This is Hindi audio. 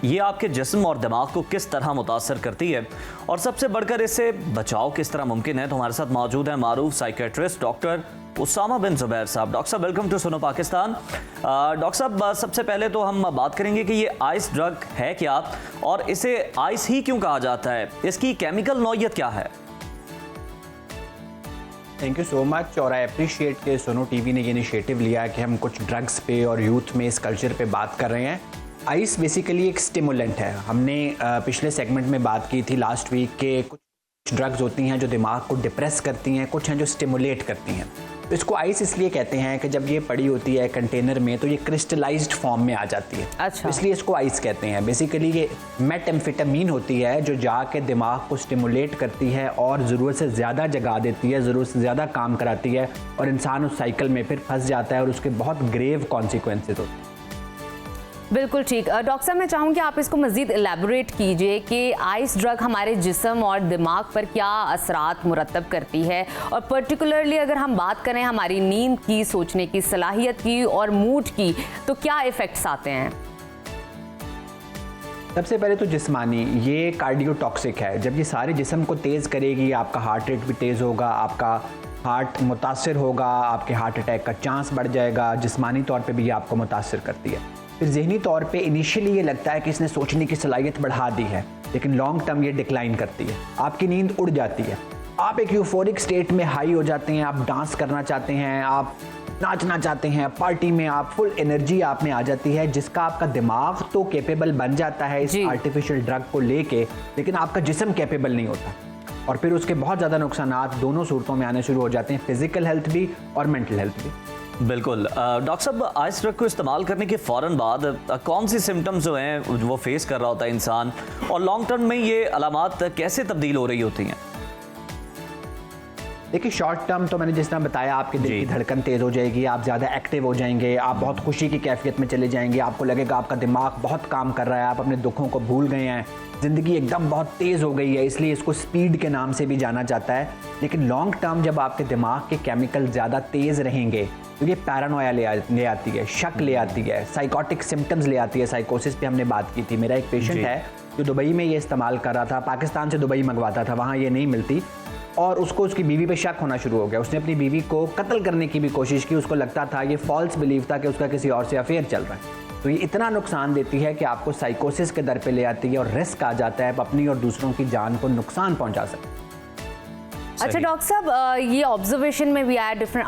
ये आपके जिस्म और दिमाग को किस तरह मुतासर करती है और सबसे बढ़कर इससे बचाव किस तरह मुमकिन है। तो हमारे साथ मौजूद है मारूफ साइकेट्रिस्ट डॉक्टर उसामा बिन जुबैर साहब। डॉक्टर साहब वेलकम टू सुनो पाकिस्तान। डॉक्टर साहब सबसे पहले तो हम बात करेंगे कि ये आइस ड्रग है क्या और इसे आइस ही क्यों कहा जाता है, इसकी केमिकल नौयत क्या है। Thank you so much. और आई अप्रिशिएट कि सोनो टीवी ने ये इनिशिएटिव लिया है कि हम कुछ ड्रग्स पे और यूथ में इस कल्चर पे बात कर रहे हैं। आइस बेसिकली एक स्टिमुलेंट है। हमने पिछले सेगमेंट में बात की थी लास्ट वीक के कुछ ड्रग्स होती हैं जो दिमाग को डिप्रेस करती हैं, कुछ हैं जो स्टिमुलेट करती हैं। तो इसको आइस इसलिए कहते हैं कि जब ये पड़ी होती है कंटेनर में तो ये क्रिस्टलाइज्ड फॉर्म में आ जाती है। अच्छा। तो इसलिए इसको आइस कहते हैं। बेसिकली ये मेटएम्फेटामीन होती है जो जाके दिमाग को स्टिमुलेट करती है और ज़रूरत से ज़्यादा जगा देती है, ज़रूरत से ज़्यादा काम कराती है और इंसान उस साइकिल में फिर फंस जाता है और उसके बहुत ग्रेव कॉन्सिक्वेंसेज होते हैं। बिल्कुल ठीक। डॉक्टर साहब मैं चाहूँगी आप इसको मज़ीद एलैबोरेट कीजिए कि आइस ड्रग हमारे जिस्म और दिमाग पर क्या असरात मुरतब करती है और पर्टिकुलरली अगर हम बात करें हमारी नींद की, सोचने की सलाहियत की और मूड की, तो क्या इफ़ेक्ट्स आते हैं। सबसे पहले तो जिस्मानी, ये कार्डियोटॉक्सिक है। जब ये सारे जिस्म को तेज़ करेगी, आपका हार्ट रेट भी तेज़ होगा, आपका हार्ट मुतासर होगा, आपके हार्ट अटैक का चांस बढ़ जाएगा। जिस्मानी तौर पे भी ये आपको मुतासर करती है। फिर जहनी तौर पे इनिशियली ये लगता है कि इसने सोचने की सलाहियत बढ़ा दी है, लेकिन लॉन्ग टर्म ये डिक्लाइन करती है। आपकी नींद उड़ जाती है, आप एक यूफोरिक स्टेट में हाई हो जाते हैं, आप डांस करना चाहते हैं, आप नाचना चाहते हैं, पार्टी में आप फुल एनर्जी आप में आ जाती है, जिसका आपका दिमाग तो कैपेबल बन जाता है इस आर्टिफिशियल ड्रग को लेके, लेकिन आपका जिस्म कैपेबल नहीं होता। और फिर उसके बहुत ज़्यादा नुकसानात दोनों सूरतों में आने शुरू हो जाते हैं, फिजिकल हेल्थ भी और मेंटल हेल्थ भी। बिल्कुल। डॉक्टर साहब आइस ड्रग को इस्तेमाल करने के फ़ौरन बाद कौन सी सिम्टम्स जो हैं वो फेस कर रहा होता है इंसान और लॉन्ग टर्म में ये अलामात कैसे तब्दील हो रही होती हैं। देखिए शॉर्ट टर्म तो मैंने जिस तरह बताया, आपके दिल की धड़कन तेज़ हो जाएगी, आप ज़्यादा एक्टिव हो जाएंगे, आप बहुत खुशी की कैफियत में चले जाएंगे, आपको लगेगा आपका दिमाग बहुत काम कर रहा है, आप अपने दुखों को भूल गए हैं, ज़िंदगी एकदम बहुत तेज़ हो गई है, इसलिए इसको स्पीड के नाम से भी जाना जाता है। लेकिन लॉन्ग टर्म जब आपके दिमाग के केमिकल ज़्यादा तेज़ रहेंगे तो ये पैरानोया ले आती है, शक ले आती है, साइकोटिक सिम्टम्स ले आती है। साइकोसिस पे हमने बात की थी। मेरा एक पेशेंट है जो दुबई में ये इस्तेमाल कर रहा था, पाकिस्तान से दुबई मंगवाता था, वहाँ ये नहीं मिलती और उसको उसकी बीवी पे शक होना शुरू हो गया। उसने अपनी बीवी को कत्ल करने की भी कोशिश की। उसको लगता था, ये फॉल्स बिलीव था कि उसका किसी और से अफेयर चल रहा है। तो ये इतना नुकसान देती है कि आपको साइकोसिस के दर पे ले आती है और रिस्क आ जाता है, आप अपनी और दूसरों की जान को नुकसान पहुंचा सकते हैं। अच्छा डॉक्टर साहब, ये ऑब्जर्वेशन में भी आया डिफरेंट